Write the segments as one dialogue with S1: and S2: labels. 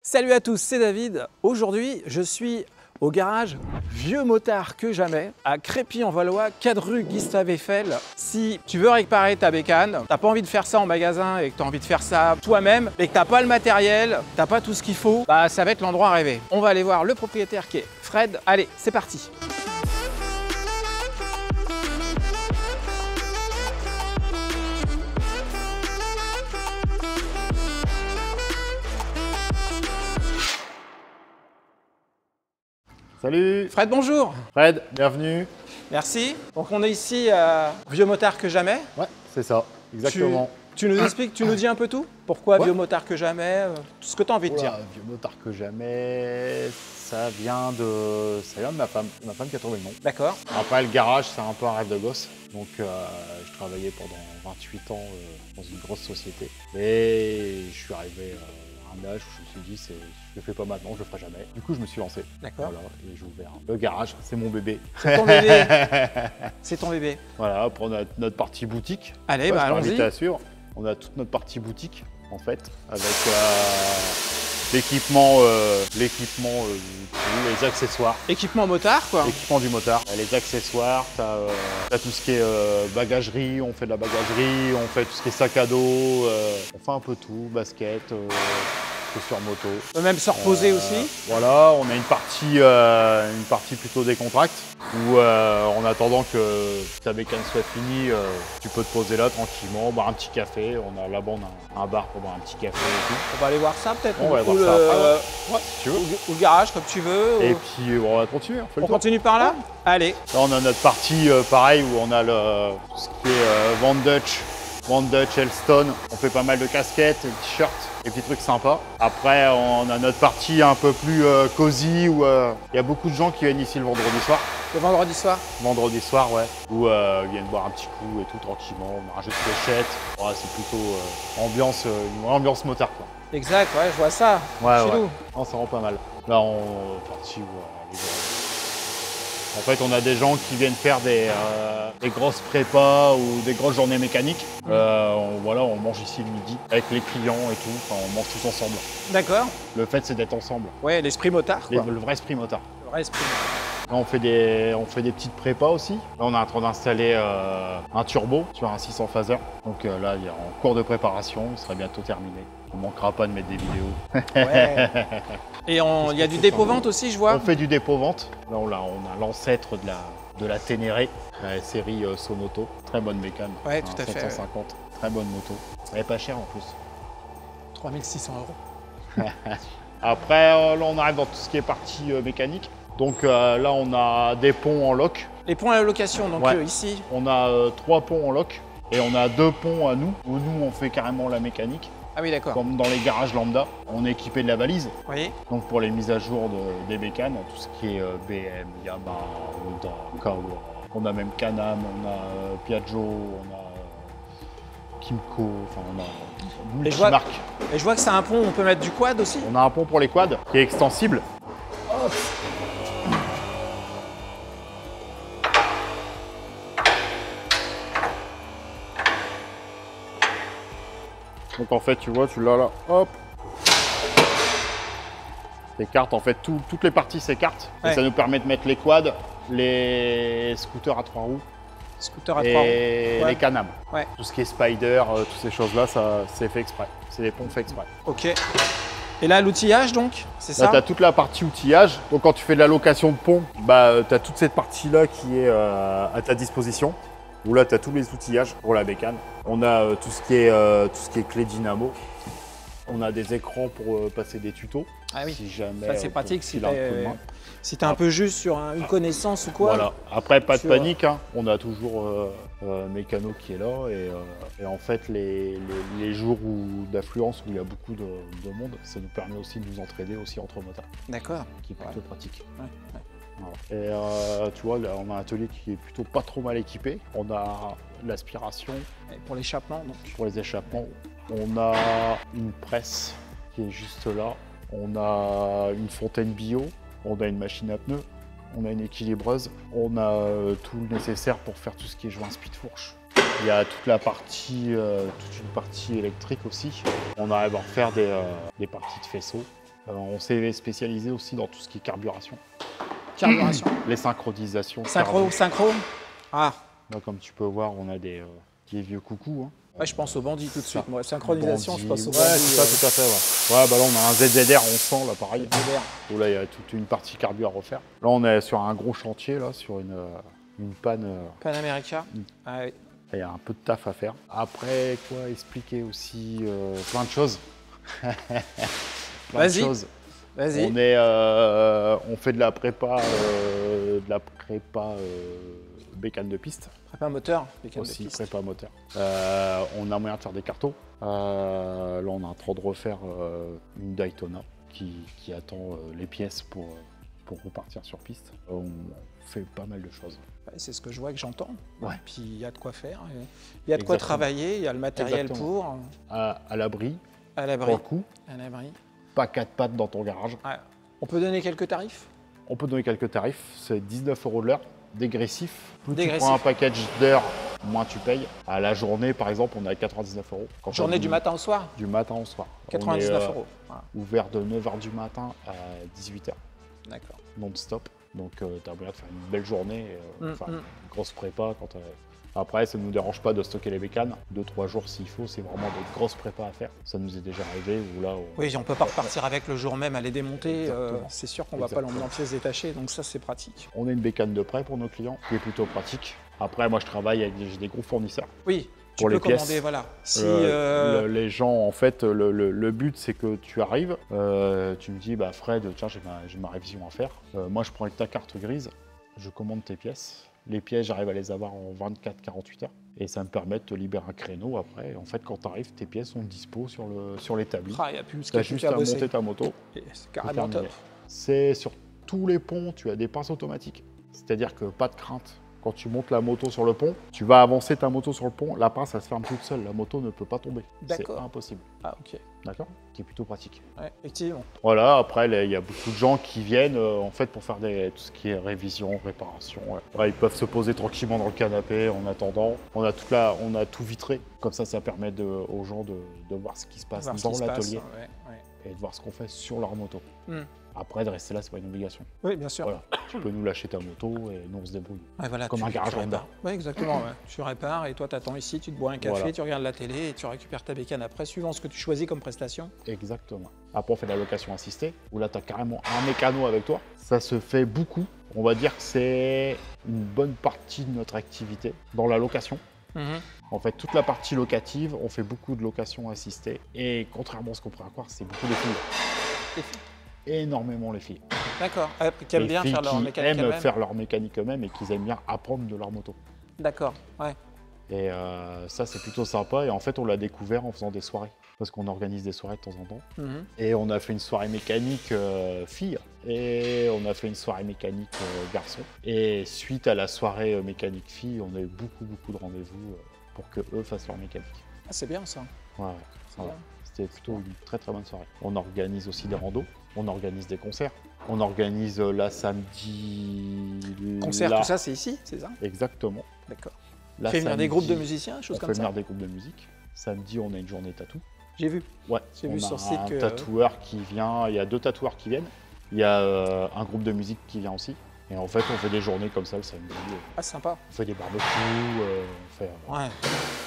S1: Salut à tous, c'est David. Aujourd'hui, je suis au garage Vieux Motard que jamais, à Crépy-en-Valois, 4 rue Gustave Eiffel. Si tu veux réparer ta bécane, t'as pas envie de faire ça en magasin et que tu as envie de faire ça toi-même, et que t'as pas le matériel, t'as pas tout ce qu'il faut, bah ça va être l'endroit rêvé. On va aller voir le propriétaire qui est Fred. Allez, c'est parti.
S2: Salut
S1: Fred, bonjour.
S2: Fred, bienvenue.
S1: Merci. Donc on est ici à Vieux Motard que jamais.
S2: Ouais, c'est ça, exactement.
S1: Tu nous expliques, tu nous dis un peu tout? Pourquoi
S2: Ouais.
S1: Vieux Motard que jamais? Tout ce que tu as envie de dire.
S2: Oula, Vieux Motard que jamais, ça vient de ma femme qui a trouvé le nom.
S1: D'accord.
S2: Après, le garage, c'est un peu un rêve de gosse. Donc, je travaillais pendant 28 ans dans une grosse société. Et je suis arrivé à un âge où je me suis dit, je le fais pas maintenant, je le ferai jamais. Du coup, je me suis lancé.
S1: D'accord.
S2: Voilà, et j'ai ouvert le garage, c'est mon bébé.
S1: C'est ton bébé. C'est ton bébé.
S2: Voilà, après on a notre partie boutique.
S1: Allez,
S2: Ouais,
S1: bah
S2: je t'invite
S1: allons-y.
S2: à suivre. On a toute notre partie boutique en fait, avec l'équipement, les accessoires.
S1: Équipement motard, quoi.
S2: L'équipement du motard, les accessoires, t'as tout ce qui est bagagerie, on fait de la bagagerie, on fait tout ce qui est sac à dos, on fait un peu tout, basket, chaussures moto.
S1: On peut même se reposer aussi.
S2: Voilà, on a une partie plutôt décontracte où en attendant que ta bécane soit finie, tu peux te poser là tranquillement, boire un petit café. Là-bas on a un bar pour boire un petit café et tout.
S1: On va aller voir ça peut-être.
S2: On va
S1: ou
S2: voir ça après, ouais, si tu veux.
S1: ou le garage, comme tu veux.
S2: Et puis bon, on va continuer, on fait le
S1: On
S2: tour.
S1: continue par là. Allez.
S2: Là on a notre partie pareil où on a tout ce qui est Van Dutch, Elston. On fait pas mal de casquettes, de t-shirts, des petits trucs sympas. Après on a notre partie un peu plus cosy où il y a beaucoup de gens qui viennent ici le vendredi soir.
S1: Le vendredi soir.
S2: Vendredi soir, ouais. Où ils viennent boire un petit coup et tout tranquillement. On a un jeu de fléchettes. Ouais, c'est plutôt une vraie ambiance motard quoi.
S1: Exact, ouais, je vois ça.
S2: Ouais,
S1: Chez
S2: ouais.
S1: nous.
S2: Non, ça rend pas mal. Là, on est parti voir les gens. En fait, on a des gens qui viennent faire des grosses prépas ou des grosses journées mécaniques. On mange ici le midi avec les clients et tout. Enfin, on mange tous ensemble.
S1: D'accord.
S2: Le fait, c'est d'être ensemble.
S1: Ouais, l'esprit motard, quoi.
S2: Le vrai esprit motard.
S1: Le vrai esprit.
S2: Là, on fait des petites prépas aussi. Là, on est en train d'installer un turbo sur un 600 phaser. Donc là, il est en cours de préparation. Il sera bientôt terminé. On ne manquera pas de mettre des vidéos.
S1: Ouais. Et il y a du dépôt-vente aussi, je vois.
S2: On fait du dépôt-vente. Là, on a l'ancêtre de la Ténéré, la série Sonoto. Très bonne bécane.
S1: Ouais, tout à fait.
S2: 750. Très bonne moto. Elle est pas chère en plus.
S1: 3600 €.
S2: Après, là, on arrive dans tout ce qui est partie mécanique. Donc là, on a des ponts en loc.
S1: Les points à la location, donc
S2: Ouais.
S1: ici.
S2: On a 3 ponts en loc. Et on a 2 ponts à nous, où nous, on fait carrément la mécanique.
S1: Ah oui, d'accord.
S2: Comme dans les garages lambda, on est équipé de la valise.
S1: Oui.
S2: Donc pour les mises à jour des bécanes, tout ce qui est BM, Yamaha, Honda, Kawa. On a même Can-Am, on a Piaggio, on a Kymco, enfin on a
S1: Et je vois-
S2: multimarques.
S1: Et je vois que c'est un pont, on peut mettre du quad aussi.
S2: On a un pont pour les quads qui est extensible. Hop. Donc en fait, tu vois, tu l'as là, hop. S'écarte, en fait, toutes les parties s'écartent.
S1: Ouais.
S2: Et ça nous permet de mettre les quads, les scooters à 3 roues
S1: Scooter à 3 roues.
S2: et
S1: Ouais.
S2: les Can-Am.
S1: Ouais.
S2: Tout ce qui est Spider, toutes ces choses-là, ça c'est fait exprès. C'est des ponts faits exprès.
S1: Ok. Et là, l'outillage, donc, c'est
S2: Là,
S1: ça?
S2: tu as toute la partie outillage. Donc, quand tu fais de la location de pont, tu as toute cette partie-là qui est à ta disposition. Où là, tu as tous les outillages pour la bécane. On a tout ce qui est clé dynamo. On a des écrans pour passer des tutos.
S1: Ah oui.
S2: Si jamais.
S1: Ça, c'est
S2: on
S1: pratique
S2: peut
S1: si
S2: filer un coup de main.
S1: t'es un peu juste sur une connaissance ou quoi.
S2: Voilà. Après, pas de
S1: Sur-
S2: panique. Hein. On a toujours Mécano qui est là. Et en fait, les jours d'affluence où il y a beaucoup de monde, ça nous permet aussi de nous entraider aussi entre motards,
S1: D'accord.
S2: qui est plutôt pratique.
S1: Ouais, ouais.
S2: Voilà. Et tu vois, là, on a un atelier qui est plutôt pas trop mal équipé. On a l'aspiration
S1: Et pour l'échappement, donc.
S2: pour les échappements. On a une presse qui est juste là. On a une fontaine bio. On a une machine à pneus. On a une équilibreuse. On a tout le nécessaire pour faire tout ce qui est joint speed fourche. Il y a toute une partie électrique aussi. On arrive à refaire des parties de faisceaux. On s'est spécialisé aussi dans tout ce qui est carburation.
S1: Carburation.
S2: Les synchronisations.
S1: Synchro. Ah,
S2: Là, comme tu peux voir, on a des vieux coucous. Hein.
S1: ouais, je pense au bandit tout de suite. Moi, synchronisation,
S2: Bandit.
S1: je pense au
S2: Ouais,
S1: bandit.
S2: c'est ça, tout à fait. Ouais, bah là, on a un ZZR 1100, là, pareil.
S1: ZZR.
S2: Où là, il y a toute une partie carbu à refaire. Là, on est sur un gros chantier, là, sur une panne.
S1: Panamérica. Ah, oui.
S2: Il y a un peu de taf à faire. Après, quoi expliquer aussi plein de choses.
S1: Vas-y. Vas-y.
S2: On fait de la prépa, bécane de piste.
S1: Prépa moteur, bécane
S2: Aussi,
S1: de piste.
S2: prépa moteur. On a moyen de faire des cartos. Là, on est en train de refaire une Daytona qui attend les pièces pour repartir sur piste. On fait pas mal de choses.
S1: Ouais, c'est ce que je vois, que j'entends.
S2: Ouais.
S1: Puis il y a de quoi faire. Il y a de quoi
S2: Exactement.
S1: travailler, il y a le matériel
S2: Exactement.
S1: pour.
S2: À l'abri,
S1: À l'abri.
S2: pour le coup,
S1: À l'abri.
S2: pas 4 pattes dans ton garage.
S1: Ouais. On peut donner quelques tarifs?
S2: On peut donner quelques tarifs. C'est 19 € de l'heure, dégressif. Plus tu
S1: Dégressif.
S2: prends un package d'heures, moins tu payes. À la journée, par exemple, on est à 99 €. Quand
S1: Journée
S2: on-
S1: du matin au soir?
S2: Du matin au soir.
S1: 99
S2: on est,
S1: €. Voilà.
S2: Ouvert de 9 h du matin à 18 h,
S1: D'accord.
S2: non-stop. Donc, tu as moyen de faire une belle journée, une
S1: mm.
S2: grosse prépa. Après, ça ne nous dérange pas de stocker les bécanes. 2-3 jours s'il faut, c'est vraiment des grosses prépas à faire. Ça nous est déjà arrivé où là.
S1: Oui, on peut pas repartir avec le jour même à les démonter.
S2: Exactement.
S1: C'est sûr qu'on va pas l'emmener en pièces détachées, donc ça c'est pratique.
S2: On a une bécane de prêt pour nos clients, qui est plutôt pratique. Après, moi, je travaille avec des gros fournisseurs.
S1: Oui, tu
S2: Pour
S1: peux
S2: les pièces.
S1: commander, voilà. Si,
S2: Les gens, en fait, le but, c'est que tu arrives, tu me dis, bah, Fred, tiens, j'ai ma révision à faire. Moi, je prends avec ta carte grise, je commande tes pièces. Les pièces, j'arrive à les avoir en 24-48 heures. Et ça me permet de te libérer un créneau après. En fait, quand tu arrives, tes pièces sont dispo sur l'établi.
S1: il n'y a plus
S2: Tu as
S1: qu'à
S2: juste
S1: faire
S2: à
S1: bosser.
S2: monter ta moto.
S1: Et C'est
S2: et
S1: carrément
S2: terminer.
S1: top.
S2: C'est sur tous les ponts, tu as des pinces automatiques. C'est-à-dire que pas de crainte. Quand tu montes la moto sur le pont, tu vas avancer ta moto sur le pont, la pince, elle se ferme toute seule. La moto ne peut pas tomber. C'est
S1: D'accord.
S2: impossible.
S1: Ah, ok.
S2: D'accord? Qui est plutôt pratique.
S1: Ouais, effectivement.
S2: Voilà, après, il y a beaucoup de gens qui viennent en fait pour faire tout ce qui est révision, réparation. Ouais. Ouais, ils peuvent se poser tranquillement dans le canapé en attendant. On a tout vitré. Comme ça permet aux gens de voir ce qui se passe
S1: Voir ce
S2: dans
S1: qui se passe,
S2: l'atelier
S1: ouais.
S2: et de voir ce qu'on fait sur leur moto.
S1: Hmm.
S2: Après, de rester là, c'est pas une obligation.
S1: Oui, bien sûr.
S2: Voilà. Tu peux nous lâcher ta moto et nous, on se débrouille.
S1: Ouais, voilà,
S2: Comme un garage
S1: répares.
S2: Honda.
S1: Oui, exactement. Ouais. Tu répares et toi, tu attends ici, tu te bois un café,
S2: Voilà.
S1: tu regardes la télé et tu récupères ta bécane après, suivant ce que tu choisis comme prestation.
S2: Exactement. Après, on fait de la location assistée, où là, tu as carrément un mécano avec toi. Ça se fait beaucoup. On va dire que c'est une bonne partie de notre activité dans la location.
S1: Mhm.
S2: En fait, toute la partie locative, on fait beaucoup de location assistée. Et contrairement à ce qu'on pourrait croire, c'est beaucoup les filles.
S1: Les filles.
S2: Énormément les filles.
S1: D'accord. Qui aiment
S2: Les
S1: bien
S2: filles
S1: faire leur
S2: qui
S1: mécanique
S2: aiment
S1: elles-mêmes.
S2: faire leur mécanique eux-mêmes et qui aiment bien apprendre de leur moto.
S1: D'accord. Ouais.
S2: Et ça, c'est plutôt sympa. Et en fait, on l'a découvert en faisant des soirées. Parce qu'on organise des soirées de temps en temps.
S1: Mhm.
S2: Et on a fait une soirée mécanique fille. Et on a fait une soirée mécanique garçon. Et suite à la soirée mécanique fille, on a eu beaucoup de rendez-vous pour que eux fassent leur mécanique.
S1: Ah, c'est bien ça.
S2: Ouais,
S1: C'est
S2: voilà.
S1: bien.
S2: C'était plutôt une très bonne soirée. On organise aussi des randos. On organise des concerts. On organise là samedi.
S1: Concert,
S2: là-
S1: tout ça, c'est ici, c'est ça?
S2: Exactement.
S1: D'accord.
S2: Là,
S1: Tu fais venir des
S2: samedi,
S1: groupes de musiciens, choses
S2: On
S1: comme
S2: fait
S1: ça?
S2: venir des groupes de musique. Samedi, on a une journée tatou.
S1: J'ai vu.
S2: Ouais,
S1: J'ai vu
S2: on
S1: sur
S2: a
S1: site
S2: un
S1: que-
S2: tatoueur qui vient. Il y a 2 tatoueurs qui viennent. Il y a un groupe de musique qui vient aussi. Et en fait, on fait des journées comme ça le samedi.
S1: Ah, sympa.
S2: On fait des barbecues. On fait,
S1: Ouais.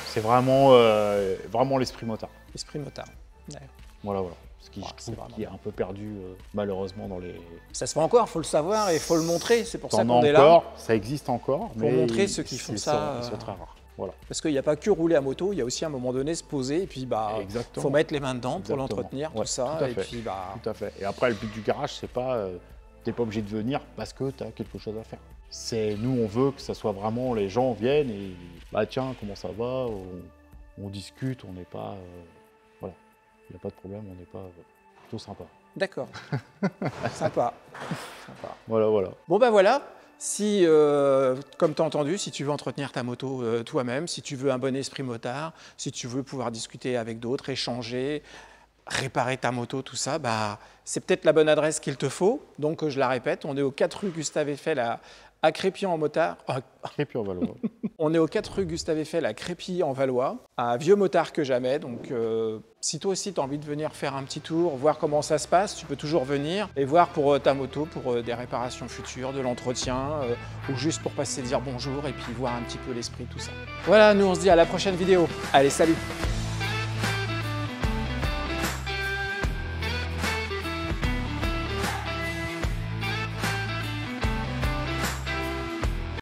S2: c'est vraiment l'esprit motard.
S1: Esprit motard. Ouais.
S2: Voilà. Ce qui,
S1: Ouais,
S2: je
S1: c'est
S2: trouve,
S1: vraiment
S2: qui est un peu perdu malheureusement dans les.
S1: Ça se fait encore, faut le savoir et faut le montrer. C'est pour ça
S2: T'en
S1: qu'on
S2: as
S1: est là.
S2: encore, ça existe encore.
S1: Pour montrer ceux qui font ça,
S2: Ils sont très rares. Voilà.
S1: Parce qu'il n'y a pas que rouler à moto, il y a aussi à un moment donné se poser et puis bah
S2: Exactement.
S1: faut mettre les mains dedans pour
S2: Exactement.
S1: l'entretenir,
S2: Ouais,
S1: tout ça.
S2: tout à
S1: Et
S2: fait.
S1: puis bah
S2: Tout à fait. Et après, le but du garage, c'est pas. T'es pas obligé de venir parce que tu as quelque chose à faire. C'est nous, on veut que ça soit vraiment les gens viennent et bah tiens, comment ça va, on discute, on n'est pas. Voilà. Il n'y a pas de problème, on n'est pas. Plutôt sympa.
S1: d'accord. Sympa. Sympa.
S2: Voilà.
S1: Bon bah voilà. Si, comme tu as entendu, si tu veux entretenir ta moto toi-même, si tu veux un bon esprit motard, si tu veux pouvoir discuter avec d'autres, échanger, réparer ta moto, tout ça, bah, c'est peut-être la bonne adresse qu'il te faut. Donc, je la répète, on est au 4 rue Gustave Eiffel à Crépy-en-Motard.
S2: Crépy-en-Valois.
S1: On est aux 4 rue Gustave Eiffel à Crépy-en-Valois, à Vieux Motard que jamais. Donc si toi aussi tu as envie de venir faire un petit tour, voir comment ça se passe, tu peux toujours venir et voir pour ta moto, pour des réparations futures, de l'entretien, ou juste pour passer dire bonjour et puis voir un petit peu l'esprit, tout ça. Voilà, nous on se dit à la prochaine vidéo. Allez, salut!